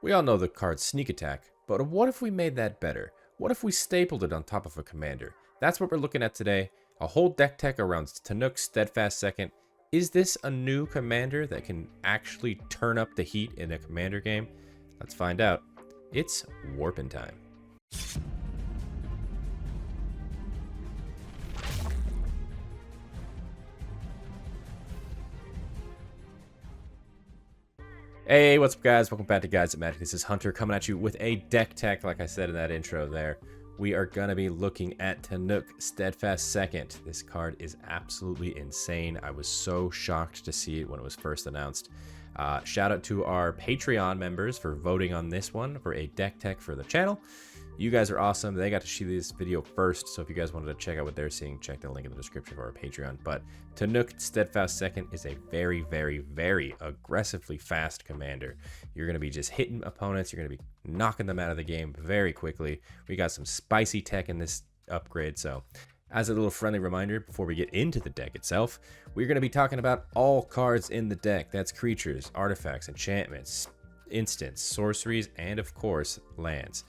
We all know the card Sneak Attack, but what if we made that better? What if we stapled it on top of a commander? That's what we're looking at today. A whole deck tech around Tannuk Steadfast second. Is this a new commander that can actually turn up the heat in a commander game? Let's find out. It's Warpin time. Hey, what's up guys? Welcome back to Guys at Magic. This is Hunter coming at you with a deck tech, like I said in that intro there. We are going to be looking at Tannuk Steadfast second. This card is absolutely insane. I was so shocked to see it when it was first announced. Shout out to our Patreon members for voting on this one for a deck tech for the channel. You guys are awesome. They got to see this video first, so if you guys wanted to check out what they're seeing, check the link in the description for our Patreon. But Tannuk Steadfast second is a very, very, very aggressively fast commander. You're going to be just hitting opponents. You're going to be knocking them out of the game very quickly. We got some spicy tech in this upgrade, so as a little friendly reminder, before we get into the deck itself, we're going to be talking about all cards in the deck. That's creatures, artifacts, enchantments, instants, sorceries, and of course, lands.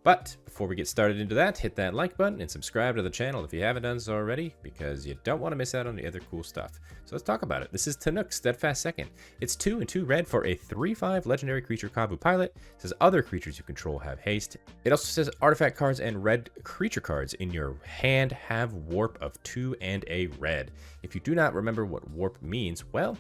But before we get started into that, hit that like button and subscribe to the channel if you haven't done so already, because you don't want to miss out on the other cool stuff. So let's talk about it. This is Tannuk Steadfast second. It's 2 and 2 red for a 3/5 legendary creature Kavu pilot. It says other creatures you control have haste. It also says artifact cards and red creature cards in your hand have warp of 2 and a red. If you do not remember what warp means, well,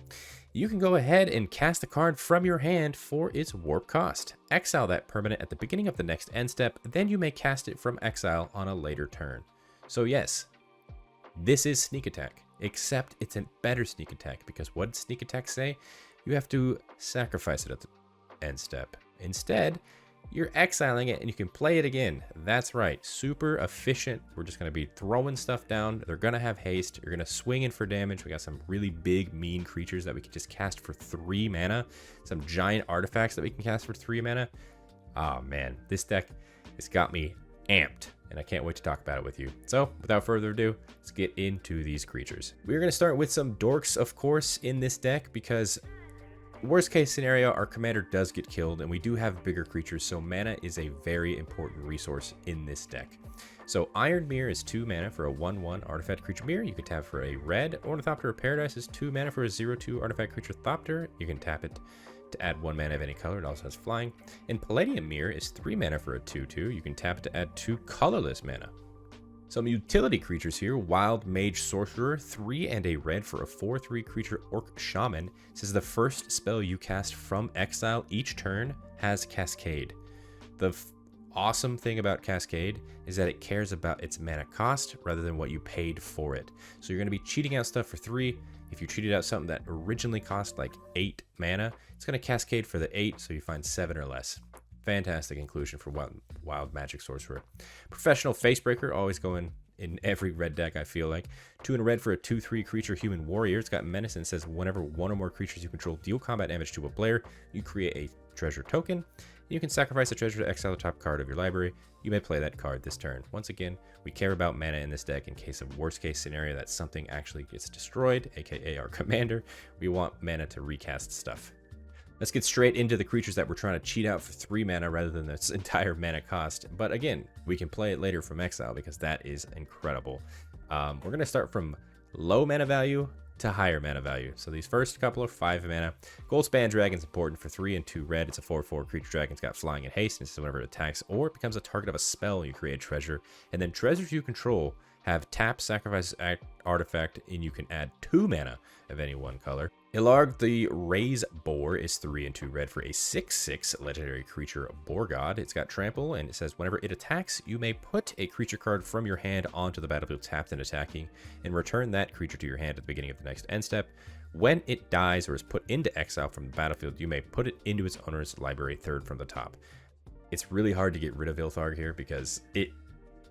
you can go ahead and cast a card from your hand for its warp cost. Exile that permanent at the beginning of the next end step, then you may cast it from exile on a later turn. So yes, this is Sneak Attack, except it's a better Sneak Attack, because what did Sneak Attack say? You have to sacrifice it at the end step. Instead, you're exiling it and you can play it again. That's right, super efficient. We're just going to be throwing stuff down. They're going to have haste. You're going to swing in for damage. We got some really big, mean creatures that we can just cast for 3 mana. Some giant artifacts that we can cast for 3 mana. Oh man, this deck has got me amped, and I can't wait to talk about it with you. So without further ado, let's get into these creatures. We're going to start with some dorks, of course, in this deck, because worst case scenario, our commander does get killed and we do have bigger creatures, so mana is a very important resource in this deck. So Iron Mirror is 2 mana for a 1/1 artifact creature mirror. You can tap for a red. Ornithopter of Paradise is 2 mana for a 0/2 artifact creature Thopter. You can tap it to add 1 mana of any color. It also has flying. And Palladium Mirror is 3 mana for a 2/2. You can tap it to add 2 colorless mana. Some utility creatures here. Wild Mage Sorcerer, 3 and a red for a 4/3 creature Orc Shaman. It says the first spell you cast from exile each turn has Cascade. The awesome thing about Cascade is that it cares about its mana cost rather than what you paid for it. So you're going to be cheating out stuff for 3. If you cheated out something that originally cost like 8 mana, it's going to Cascade for the 8, so you find 7 or less. Fantastic inclusion for Wild Magic Sorcerer. Professional Facebreaker, always going in every red deck, I feel like. 2 in red for a 2/3 creature Human Warrior. It's got Menace and says whenever 1 or more creatures you control deal combat damage to a player, you create a treasure token. You can sacrifice a treasure to exile the top card of your library. You may play that card this turn. Once again, we care about mana in this deck in case of worst case scenario that something actually gets destroyed, aka our commander. We want mana to recast stuff. Let's get straight into the creatures that we're trying to cheat out for 3 mana rather than this entire mana cost. But again, we can play it later from exile because that is incredible. We're going to start from low mana value to higher mana value. So these first couple are 5 mana. Goldspan Dragon is important for 3 and 2 red. It's a 4/4 creature dragon. It's got flying and haste. And this is whenever it attacks or it becomes a target of a spell, you create a treasure. And then treasures you control have tap, sacrifice artifact, and you can add 2 mana of any one color. Ilarg the Raise Boar is 3 and 2 red for a 6/6 legendary creature Boar God. It's got trample, and it says whenever it attacks, you may put a creature card from your hand onto the battlefield tapped and attacking, and return that creature to your hand at the beginning of the next end step. When it dies or is put into exile from the battlefield, you may put it into its owner's library 3rd from the top. It's really hard to get rid of Iltharg here because it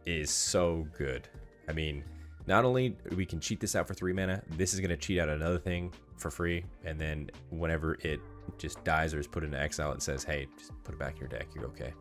is so good. I mean, not only we can cheat this out for 3 mana, this is going to cheat out another thing for free, and then whenever it just dies or is put into exile, it says, hey, just put it back in your deck, you're okay.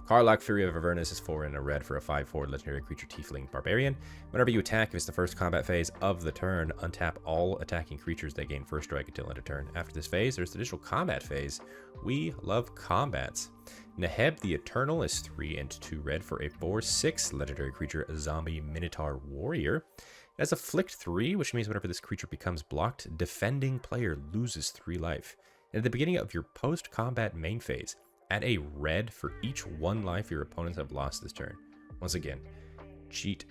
Karlach, Fury of Avernus is 4 and a red for a 5/4 legendary creature tiefling barbarian. Whenever you attack, if it's the first combat phase of the turn, untap all attacking creatures that gain first strike until end of turn. After this phase, there's the additional combat phase. We love combats. Neheb the Eternal is 3 and 2 red for a 4/6 legendary creature, a zombie minotaur warrior. It has a flicked 3, which means whenever this creature becomes blocked, defending player loses 3 life. And at the beginning of your post-combat main phase, add a red for each 1 life your opponents have lost this turn. Once again, cheat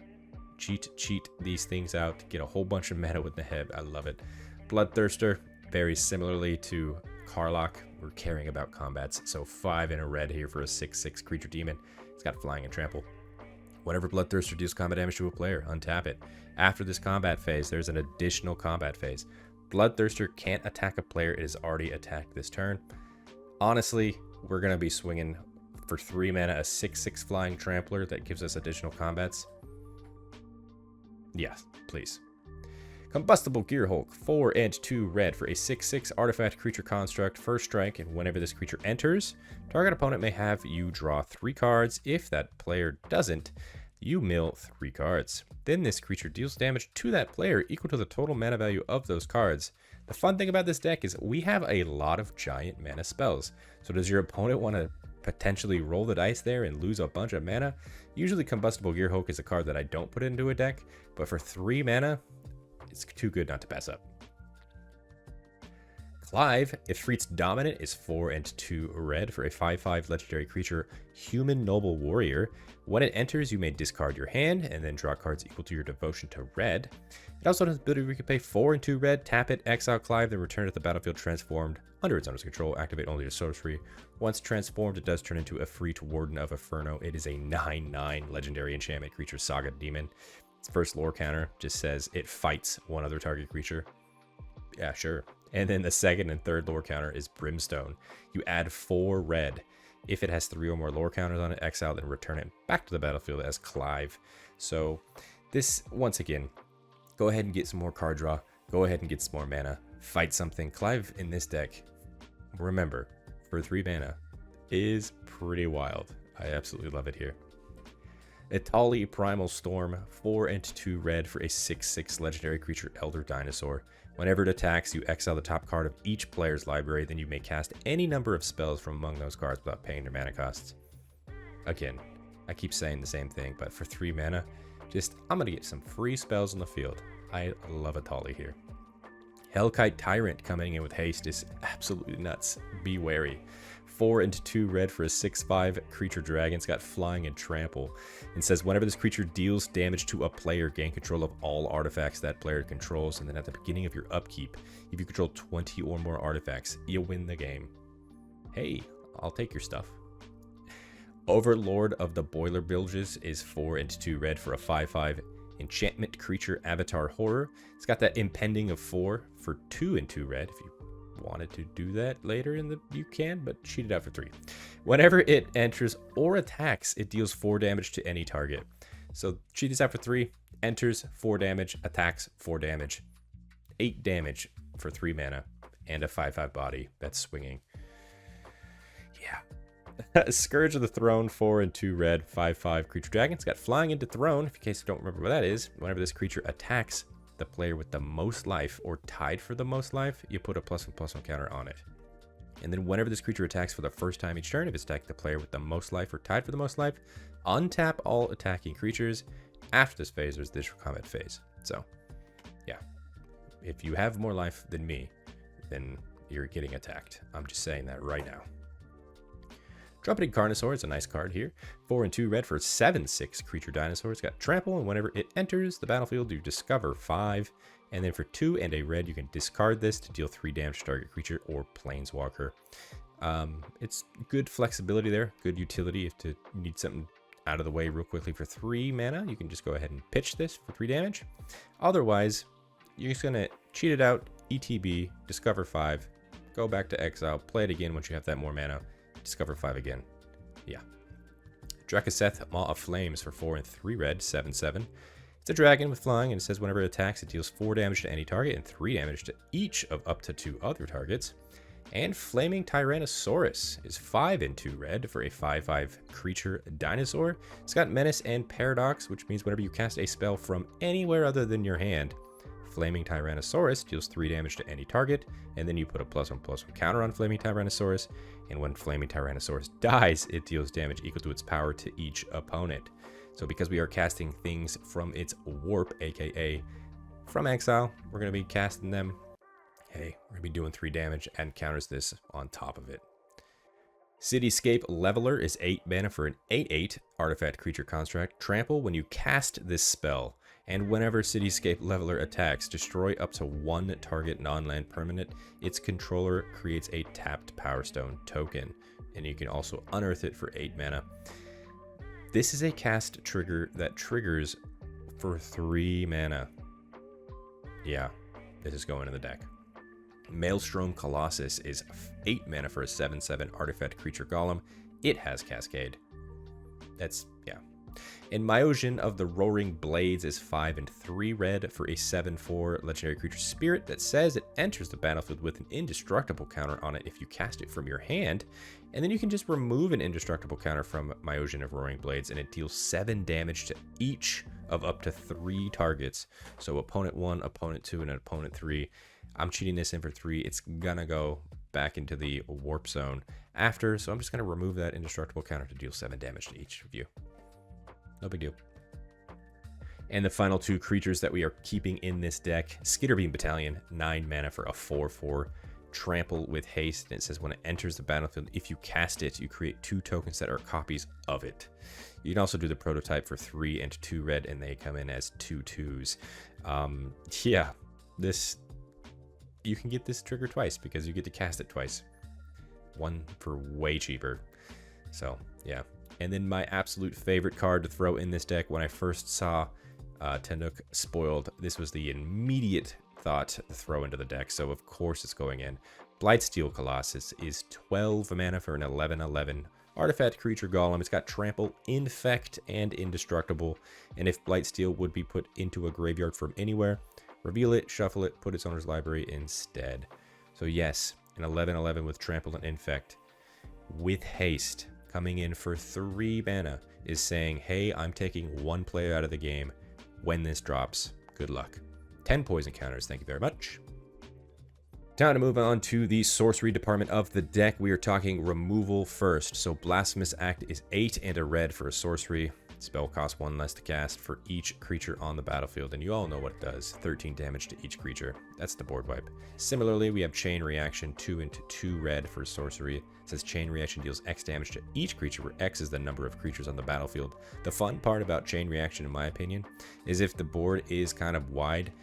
these things out. Get a whole bunch of mana with Neheb. I love it. Bloodthirster, very similarly to Karlach, we're caring about combats. So 5 and a red here for a 6/6 creature demon. It's got flying and trample. Whenever Bloodthirster deals combat damage to a player, untap it. After this combat phase, there's an additional combat phase. Bloodthirster can't attack a player it has already attacked this turn. Honestly, we're going to be swinging for 3 mana, a 6/6 flying trampler that gives us additional combats. Yes, please. Combustible Gearhulk, 4 and 2 red for a 6/6 artifact creature construct, first strike, and whenever this creature enters, target opponent may have you draw 3 cards. If that player doesn't, you mill 3 cards. Then this creature deals damage to that player equal to the total mana value of those cards. The fun thing about this deck is we have a lot of giant mana spells. So does your opponent want to potentially roll the dice there and lose a bunch of mana? Usually Combustible Gearhulk is a card that I don't put into a deck, but for 3 mana, it's too good not to pass up. Clive, Ifrit's Dominant, is 4 and 2 red for a 5/5 legendary creature, Human Noble Warrior. When it enters, you may discard your hand and then draw cards equal to your devotion to red. It also has the ability where you can pay 4 and 2 red, tap it, exile Clive, then return it to the battlefield transformed under its owner's control, activate only a sorcery. Once transformed, it does turn into Ifrit, Warden of Inferno. It is a 9/9 legendary enchantment creature, Saga Demon. Its first lore counter just says it fights one other target creature. Yeah, sure. And then the second and third lore counter is Brimstone. You add 4 red. If it has 3 or more lore counters on it, exile, then return it back to the battlefield as Clive. So this, once again, go ahead and get some more card draw. Go ahead and get some more mana. Fight something. Clive in this deck, remember, for 3 mana, is pretty wild. I absolutely love it here. Itali Primal Storm, 4 and 2 red for a 6/6 legendary creature, Elder Dinosaur. Whenever it attacks, you exile the top card of each player's library, then you may cast any number of spells from among those cards without paying their mana costs. Again, I keep saying the same thing, but for 3 mana, I'm going to get some free spells on the field. I love Itali here. Hellkite Tyrant coming in with haste is absolutely nuts. Be wary. 4 and 2 red for a 6/5 creature dragon. It's got flying and trample. And says whenever this creature deals damage to a player, gain control of all artifacts that player controls. And then at the beginning of your upkeep, if you control 20 or more artifacts, you win the game. Hey, I'll take your stuff. Overlord of the Boiler Bilges is 4 and 2 red for a 5/5 enchantment creature, Avatar Horror. It's got that impending of 4 for 2 and 2 red. If you wanted to do that later you can, but cheat it out for 3. Whenever it enters or attacks, it deals 4 damage to any target. So cheat this out for 3, enters 4 damage, attacks 4 damage, 8 damage for 3 mana, and a 5/5 body that's swinging. Yeah. Scourge of the Throne, 4 and 2 red, 5/5 creature dragon. It's got flying into throne. In case you don't remember what that is, whenever this creature attacks the player with the most life or tied for the most life, you put a +1/+1 counter on it. And then whenever this creature attacks for the first time each turn, if it's attacked the player with the most life or tied for the most life, untap all attacking creatures. After this phase, there's the additional combat phase. So, yeah. If you have more life than me, then you're getting attacked. I'm just saying that right now. Trumpeting Carnosaur is a nice card here. 4 and 2 red for 7/6 creature dinosaur. It's got trample, and whenever it enters the battlefield, you discover 5. And then for 2 and a red, you can discard this to deal 3 damage to target creature or planeswalker. It's good flexibility there, good utility if you need something out of the way real quickly for 3 mana. You can just go ahead and pitch this for 3 damage. Otherwise, you're just going to cheat it out, ETB, discover 5, go back to exile, play it again once you have that more mana. Discover 5 again. Yeah. Drakaseth, Maw of Flames for 4 and 3 red, 7/7. It's a dragon with flying, and it says whenever it attacks, it deals 4 damage to any target and 3 damage to each of up to 2 other targets. And Flaming Tyrannosaurus is 5 and 2 red for a 5/5 creature dinosaur. It's got Menace and Paradox, which means whenever you cast a spell from anywhere other than your hand, Flaming Tyrannosaurus deals 3 damage to any target, and then you put a +1/+1 counter on Flaming Tyrannosaurus, and when Flaming Tyrannosaurus dies, it deals damage equal to its power to each opponent. So because we are casting things from its warp, aka from exile, we're going to be casting them. Hey, we're going to be doing 3 damage and counters this on top of it. Cityscape Leveler is 8 mana for an 8/8 artifact creature construct. Trample when you cast this spell, and whenever Cityscape Leveler attacks, destroy up to 1 target non-land permanent. Its controller creates a tapped Power Stone token, and you can also unearth it for 8 mana. This is a cast trigger that triggers for 3 mana. Yeah, this is going in the deck. Maelstrom Colossus is 8 mana for a 7/7 artifact creature golem. It has Cascade. That's, yeah. And Myosian of the Roaring Blades is 5 and 3 red for a 7/4 legendary creature spirit that says it enters the battlefield with an indestructible counter on it if you cast it from your hand. And then you can just remove an indestructible counter from Myosian of Roaring Blades, and it deals 7 damage to each of up to 3 targets. So opponent 1, opponent 2, and an opponent 3. I'm cheating this in for 3. It's gonna go back into the warp zone after, so I'm just gonna remove that indestructible counter to deal 7 damage to each of you. No big deal. And the final 2 creatures that we are keeping in this deck, Skitterbeam Battalion, 9 mana for a 4/4 trample with haste. And it says when it enters the battlefield, if you cast it, you create 2 tokens that are copies of it. You can also do the prototype for 3 and 2 red, and they come in as 2/2s. Yeah, this, you can get this trigger twice because you get to cast it twice. 1 for way cheaper. So yeah. And then my absolute favorite card to throw in this deck, when I first saw Tannuk spoiled, this was the immediate thought to throw into the deck, so of course it's going in. Blightsteel Colossus is 12 mana for an 11/11 artifact creature golem. It's got Trample, Infect, and Indestructible, and if Blightsteel would be put into a graveyard from anywhere, reveal it, shuffle it, put its owner's library instead. So yes, an 11/11 with Trample and Infect with haste coming in for 3 mana is saying, hey, I'm taking 1 player out of the game when this drops. Good luck. 10 poison counters, thank you very much. Time to move on to the sorcery department of the deck. We are talking removal first. So Blasphemous Act is 8 and a red for a sorcery. Spell costs 1 less to cast for each creature on the battlefield, and you all know what it does. 13 damage to each creature. That's the board wipe. Similarly, we have Chain Reaction, 2 and 2 red for sorcery. It says Chain Reaction deals X damage to each creature, where X is the number of creatures on the battlefield. The fun part about Chain Reaction, in my opinion, is if the board is kind of wide,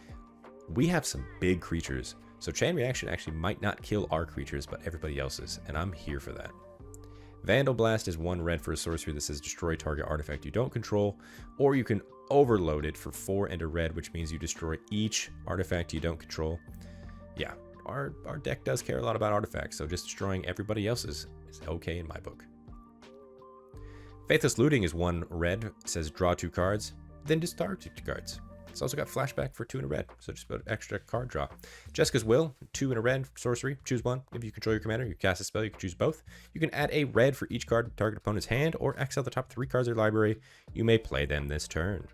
we have some big creatures. So Chain Reaction actually might not kill our creatures, but everybody else's, and I'm here for that. Vandal Blast is 1 red for a sorcery that says destroy target artifact you don't control, or you can overload it for 4 and a red, which means you destroy each artifact you don't control. Yeah, our deck does care a lot about artifacts, so just destroying everybody else's is okay in my book. Faithless Looting is 1 red, it says draw 2 cards, then discard 2 cards. It's also got flashback for 2 and a red, so just put extra card draw. Jessica's Will, 2 and a red, sorcery, choose 1. If you control your commander, you cast a spell, you can choose both. You can add a red for each card in target opponent's hand, or exile the top 3 cards of their library. You may play them this turn.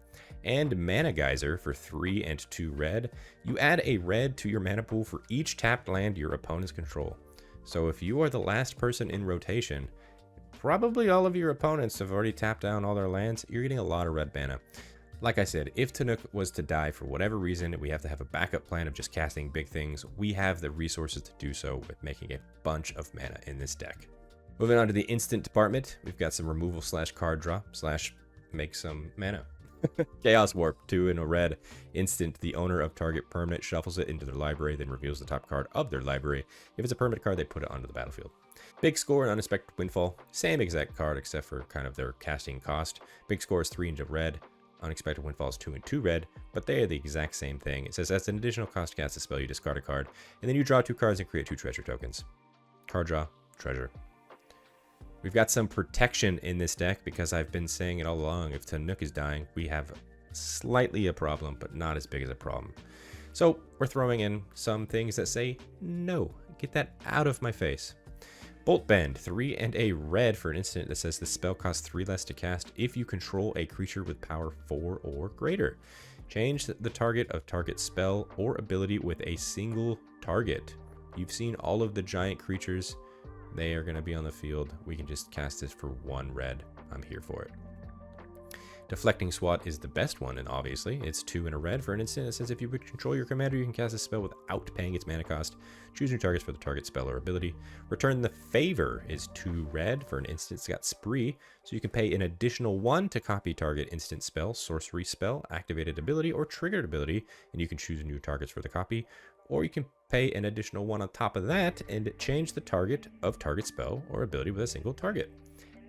And Mana Geyser for 3 and 2 red. You add a red to your mana pool for each tapped land your opponents control. So if you are the last person in rotation, probably all of your opponents have already tapped down all their lands, you're getting a lot of red mana. Like I said, if Tannuk was to die for whatever reason, we have to have a backup plan of just casting big things. We have the resources to do so with making a bunch of mana in this deck. Moving on to the instant department, we've got some removal / card draw / make some mana. Chaos Warp, 2 and a red. Instant, the owner of target permanent shuffles it into their library, then reveals the top card of their library. If it's a permanent card, they put it onto the battlefield. Big Score and Unexpected Windfall, same exact card except for kind of their casting cost. Big Score is 3 and a red. Unexpected Windfall is 2 and 2 red, but they are the exact same thing. It says as an additional cost to cast a spell, you discard a card, and then you draw 2 cards and create 2 treasure tokens. Card draw, treasure. We've got some protection in this deck because I've been saying it all along. If Tannuk is dying, we have slightly a problem, but not as big as a problem. So we're throwing in some things that say, no, Get that out of my face. Bolt Bend, 3 and a red for an instant that says the spell costs 3 less to cast if you control a creature with power 4 or greater. Change the target of target spell or ability with a single target. You've seen all of the giant creatures. They are going to be on the field. We can just cast this for 1 red. I'm here for it. Deflecting Swat is the best one, and obviously it's 2 and a red for an instant. It says if you control your commander, you can cast a spell without paying its mana cost. Choose new targets for the target spell or ability. Return the Favor is 2 red for an instant. It's got Spree, so you can pay an additional 1 to copy target instant spell, sorcery spell, activated ability, or triggered ability, and you can choose new targets for the copy. Or you can pay an additional 1 on top of that and change the target of target spell or ability with a single target.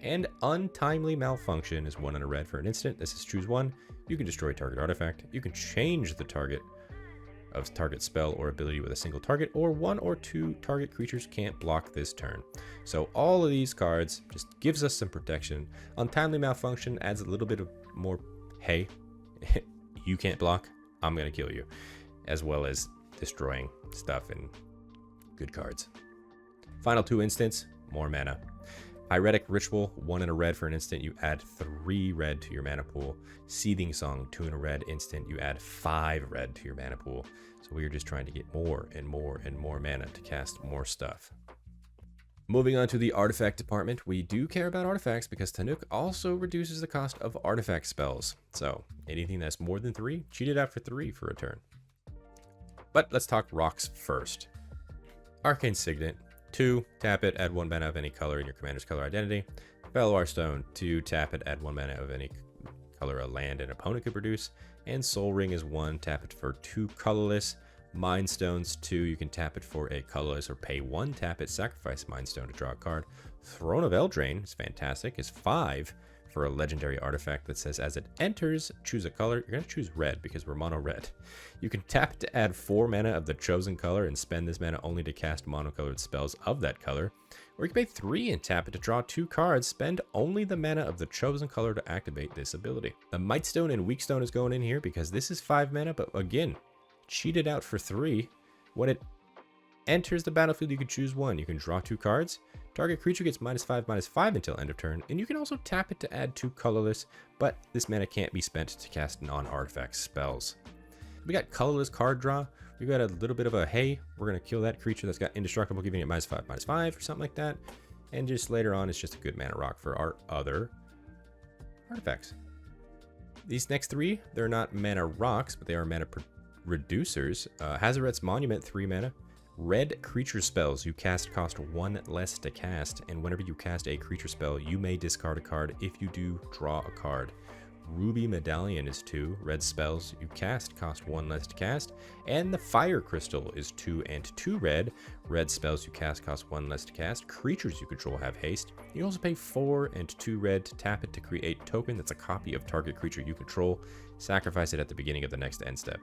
And Untimely Malfunction is 1 and a red for an instant. This is choose 1. You can destroy target artifact. You can change the target of target spell or ability with a single target, or 1 or 2 target creatures can't block this turn. So all of these cards just gives us some protection. Untimely Malfunction adds a little bit of more, hey, you can't block, I'm going to kill you, as well as destroying stuff and good cards. Final 2 instants, more mana. Pyretic Ritual, 1 and a red for an instant, you add 3 red to your mana pool. Seething Song, 2 and a red instant, you add 5 red to your mana pool. So we are just trying to get more and more and more mana to cast more stuff. Moving on to the artifact department, we do care about artifacts because Tannuk also reduces the cost of artifact spells. So anything that's more than 3, cheat it out for 3 for a turn. But let's talk rocks first. Arcane Signet, 2, tap it, add 1 mana of any color in your commander's color identity. Felwar Stone, 2, tap it, add 1 mana of any color a land an opponent could produce. And Soul Ring is 1, tap it for 2 colorless. Mind Stones, 2, you can tap it for a colorless or pay 1, tap it, sacrifice Mind Stone to draw a card. Throne of Eldraine is fantastic, is 5 for a legendary artifact that says as it enters, choose a color. You're going to choose red because we're mono red. You can tap it to add 4 mana of the chosen color and spend this mana only to cast monocolored spells of that color. Or you can pay 3 and tap it to draw 2 cards, spend only the mana of the chosen color to activate this ability. The Might Stone and Weak Stone is going in here because this is 5 mana, but again, cheat it out for 3. When it enters the battlefield, you can choose 1. You can draw 2 cards. Target creature gets -5/-5 until end of turn, and you can also tap it to add 2 colorless, but this mana can't be spent to cast non-artifact spells. We got colorless card draw. We got a little bit of a, hey, we're going to kill that creature that's got indestructible, giving it -5/-5 or something like that. And just later on, it's just a good mana rock for our other artifacts. These next 3, they're not mana rocks, but they are mana reducers. Hazaret's Monument, 3 mana. Red creature spells you cast cost 1 less to cast, and whenever you cast a creature spell, you may discard a card. If you do, draw a card. Ruby Medallion is 2. Red spells you cast cost 1 less to cast, and the Fire Crystal is 2 and 2 red. Red spells you cast cost 1 less to cast. Creatures you control have haste. You also pay 4 and 2 red to tap it to create a token that's a copy of target creature you control. Sacrifice it at the beginning of the next end step.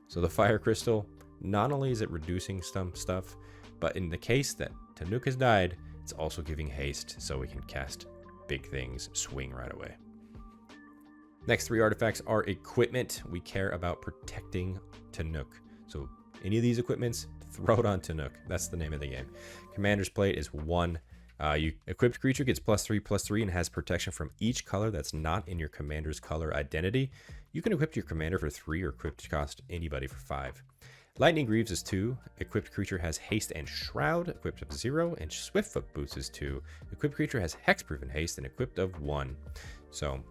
So the Fire Crystal, not only is it reducing some stuff, but in the case that Tannuk has died, it's also giving haste so we can cast big things, swing right away. Next 3 artifacts are equipment. We care about protecting Tannuk. So any of these equipments, throw it on Tannuk. That's the name of the game. Commander's Plate is 1. Equipped creature gets +3/+3 and has protection from each color that's not in your commander's color identity. You can equip your commander for 3 or equip to cost anybody for 5. Lightning Greaves is 2. Equipped creature has haste and shroud, equipped of 0, and Swiftfoot Boots is 2. Equipped creature has hexproof and haste, and equipped of 1. So,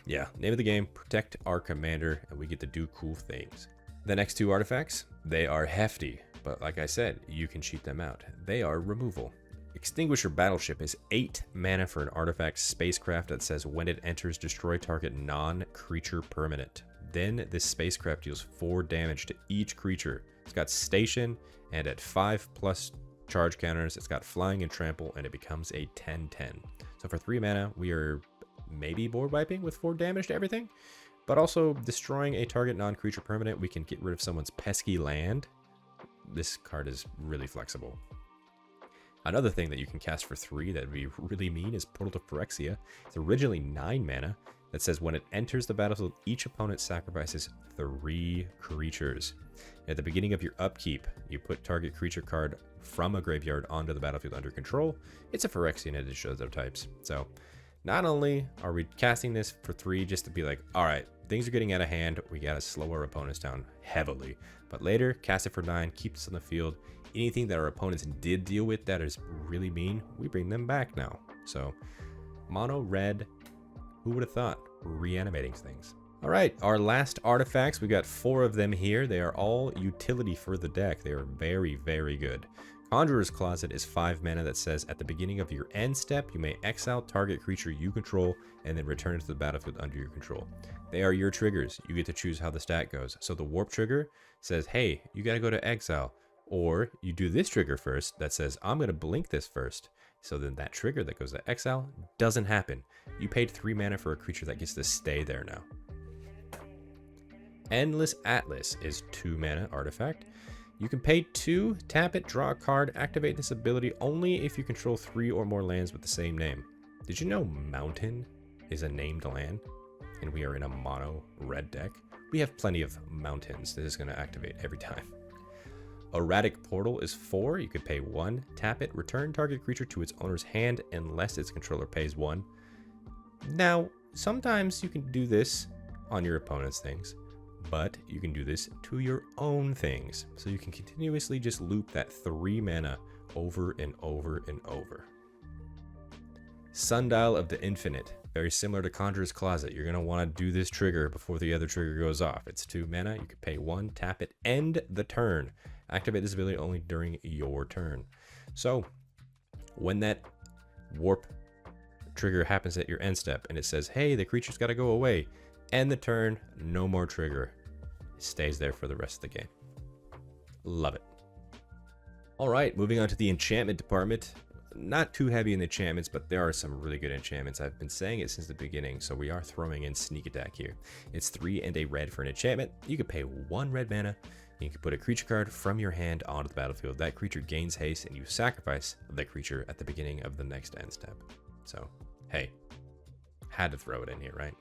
yeah, name of the game, protect our commander, and we get to do cool things. The next 2 artifacts, they are hefty, but like I said, you can cheat them out. They are removal. Extinguisher Battleship is 8 mana for an artifact spacecraft that says when it enters, destroy target non-creature permanent. Then this spacecraft deals 4 damage to each creature. It's got station, and at 5+ charge counters, it's got flying and trample, and it becomes a 10/10. So for 3 mana, we are maybe board wiping with 4 damage to everything, but also destroying a target non-creature permanent. We can get rid of someone's pesky land. This card is really flexible. Another thing that you can cast for 3 that would be really mean is Portal to Phyrexia. It's originally 9 mana that says when it enters the battlefield, each opponent sacrifices 3 creatures. At the beginning of your upkeep, you put target creature card from a graveyard onto the battlefield under control. It's a Phyrexian addition of those types. So not only are we casting this for 3 just to be like, all right, things are getting out of hand, we gotta slow our opponents down heavily, but later cast it for 9, keep this on the field. Anything that our opponents did deal with that is really mean, we bring them back now. So mono red, who would have thought? Reanimating things. All right, our last artifacts, we got 4 of them here. They are all utility for the deck. They are very, very good. Conjurer's Closet is 5 mana that says at the beginning of your end step, you may exile target creature you control and then return it to the battlefield under your control. They are your triggers. You get to choose how the stat goes. So the warp trigger says, hey, you got to go to exile. Or you do this trigger first that says, I'm going to blink this first. So then that trigger that goes to exile doesn't happen. You paid 3 mana for a creature that gets to stay there now. Endless Atlas is 2 mana artifact. You can pay 2, tap it, draw a card, activate this ability only if you control 3 or more lands with the same name. Did you know Mountain is a named land? And we are in a mono red deck. We have plenty of mountains. This is going to activate every time. Erratic Portal is 4. You can pay 1, tap it, return target creature to its owner's hand unless its controller pays 1. Now, sometimes you can do this on your opponent's things, but you can do this to your own things. So you can continuously just loop that 3 mana over and over and over. Sundial of the Infinite. Very similar to Conjurer's Closet. You're going to want to do this trigger before the other trigger goes off. It's 2 mana. You can pay 1, tap it, end the turn. Activate this ability only during your turn. So when that warp trigger happens at your end step and it says, hey, the creature's got to go away, end the turn, no more trigger. It stays there for the rest of the game. Love it. All right, moving on to the enchantment department. Not too heavy in the enchantments, but there are some really good enchantments. I've been saying it since the beginning, so we are throwing in Sneak Attack here. It's 3 and a red for an enchantment. You can pay 1 red mana. You can put a creature card from your hand onto the battlefield. That creature gains haste, and you sacrifice that creature at the beginning of the next end step. So, hey, had to throw it in here, right?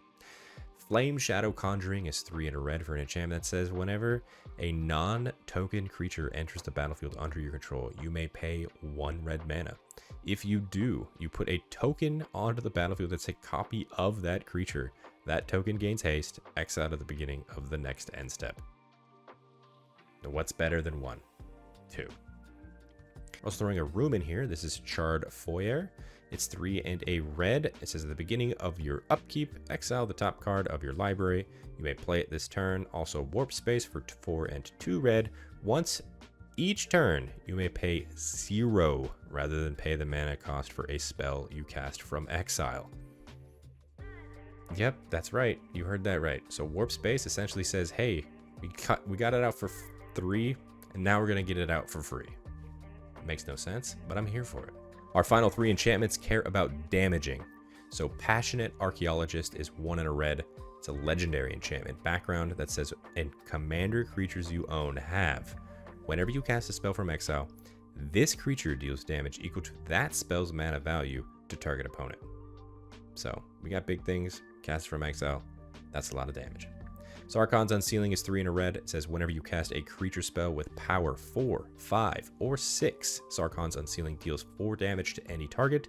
Flame Shadow Conjuring is 3 and a red for an enchantment that says whenever a non-token creature enters the battlefield under your control, you may pay 1 red mana. If you do, you put a token onto the battlefield that's a copy of that creature. That token gains haste, exile at the beginning of the next end step. Now what's better than 1? 2. Also throwing a room in here. This is Charred Foyer. It's 3 and a red. It says at the beginning of your upkeep, exile the top card of your library. You may play it this turn. Also Warp Space for 4 and 2 red. Once each turn, you may pay 0 rather than pay the mana cost for a spell you cast from exile. Yep, that's right. You heard that right. So Warp Space essentially says, hey, we got it out for 3, and now we're going to get it out for free. Makes no sense, but I'm here for it. Our final 3 enchantments care about damaging. So Passionate Archaeologist is 1 and a red. It's a legendary enchantment background that says, and commander creatures you own have. Whenever you cast a spell from exile, this creature deals damage equal to that spell's mana value to target opponent. So we got big things, cast from exile. That's a lot of damage. Sarkhan's Unsealing is 3 and a red. It says whenever you cast a creature spell with power 4, 5, or 6, Sarkhan's Unsealing deals 4 damage to any target.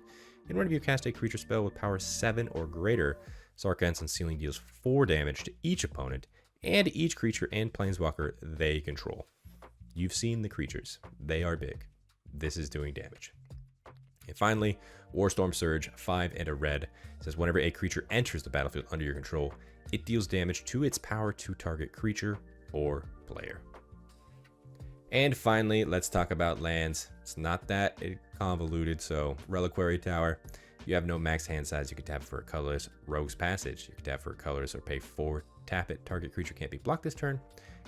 And whenever you cast a creature spell with power 7 or greater, Sarkhan's Unsealing deals 4 damage to each opponent and each creature and planeswalker they control. You've seen the creatures. They are big. This is doing damage. And finally, Warstorm Surge, 5 and a red. It says whenever a creature enters the battlefield under your control, it deals damage to its power 2 target creature or player. And finally, let's talk about lands. It's not that convoluted, so Reliquary Tower. You have no max hand size, you can tap it for a colorless. Rogue's Passage, you can tap for a colorless or pay 4, tap it, target creature can't be blocked this turn.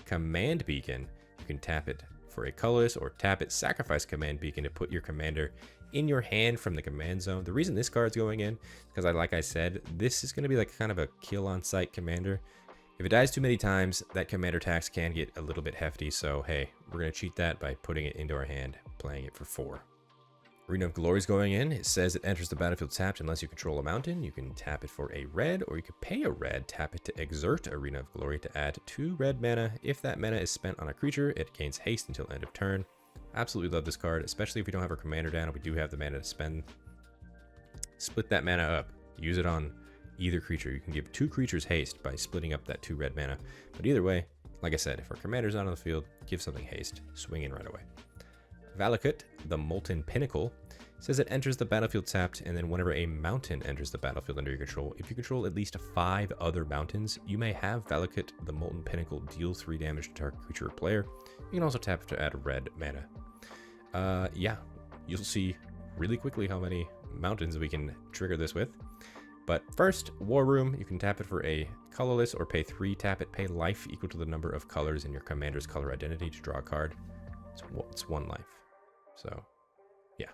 Command Beacon, you can tap it for a colorless or tap it, sacrifice Command Beacon to put your commander in your hand from the command zone. The reason this card's going in is because, like I said, this is going to be like kind of a kill on sight commander. If it dies too many times, that commander tax can get a little bit hefty. So hey, we're going to cheat that by putting it into our hand, playing it for 4. Arena of Glory is going in. It says it enters the battlefield tapped unless you control a mountain. You can tap it for a red, or you can pay a red, tap it to exert Arena of Glory to add 2 red mana. If that mana is spent on a creature, it gains haste until end of turn. Absolutely love this card, especially if we don't have our commander down and we do have the mana to spend. Split that mana up. Use it on either creature. You can give 2 creatures haste by splitting up that 2 red mana. But either way, like I said, if our commander's not on the field, give something haste. Swing in right away. Valakut, the Molten Pinnacle, says it enters the battlefield tapped, and then whenever a mountain enters the battlefield under your control, if you control at least 5 other mountains, you may have Valakut, the Molten Pinnacle, deal 3 damage to target creature or player. You can also tap to add red mana. Yeah, you'll see really quickly how many mountains we can trigger this with. But first, War Room, you can tap it for a colorless or pay 3, tap it, pay life equal to the number of colors in your commander's color identity to draw a card. It's 1 life. So, yeah,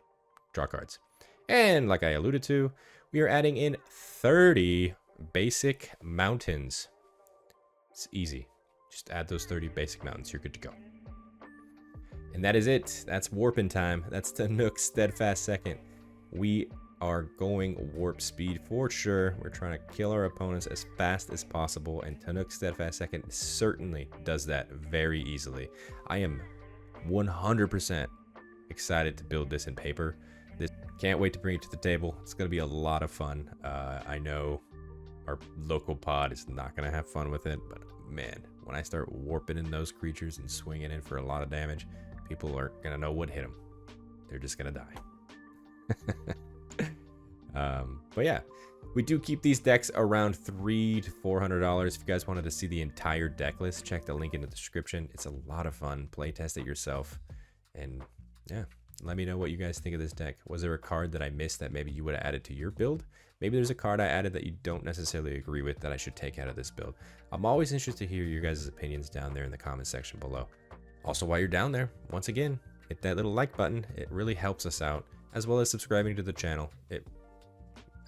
draw cards. And like I alluded to, we are adding in 30 basic mountains. It's easy. Just add those 30 basic mountains, you're good to go. And that is it. That's Warpin time. That's Tannuk Steadfast second. We are going warp speed for sure. We're trying to kill our opponents as fast as possible, and Tannuk Steadfast second certainly does that very easily. I am 100% excited to build this in paper. Can't wait to bring it to the table. It's going to be a lot of fun. I know our local pod is not going to have fun with it, but man, when I start warping in those creatures and swinging in for a lot of damage, people aren't going to know what hit them. They're just going to die. But yeah, we do keep these decks around $300 to $400. If you guys wanted to see the entire deck list, check the link in the description. It's a lot of fun. Play test it yourself. And yeah, let me know what you guys think of this deck. Was there a card that I missed that maybe you would have added to your build? Maybe there's a card I added that you don't necessarily agree with that I should take out of this build. I'm always interested to hear your guys' opinions down there in the comment section below. Also, while you're down there, once again, hit that little like button. It really helps us out, as well as subscribing to the channel. It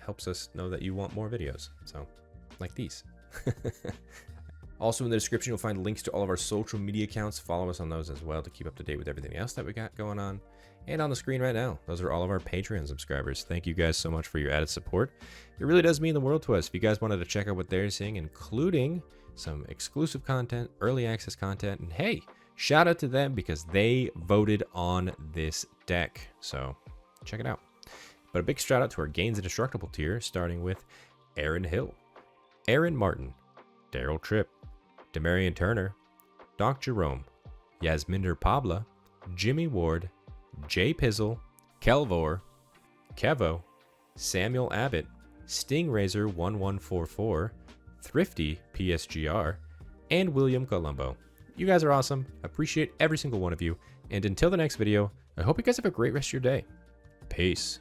helps us know that you want more videos, so like these. Also in the description you'll find links to all of our social media accounts. Follow us on those as well to keep up to date with everything else that we got going on. And on the screen right now, those are all of our Patreon subscribers. Thank you guys so much for your added support. It really does mean the world to us. If you guys wanted to check out what they're seeing, including some exclusive content, early access content, and hey, shout out to them because they voted on this deck, so check it out. But a big shout out to our Gains Indestructible tier, starting with Aaron Hill, Aaron Martin, Daryl Tripp, Demarion Turner, Doc Jerome, Yasminder Pabla, Jimmy Ward, Jay Pizzle, Kelvor, Kevo, Samuel Abbott, Stingrazor1144, Thrifty PSGR, and William Colombo. You guys are awesome. Appreciate every single one of you. And until the next video, I hope you guys have a great rest of your day. Peace.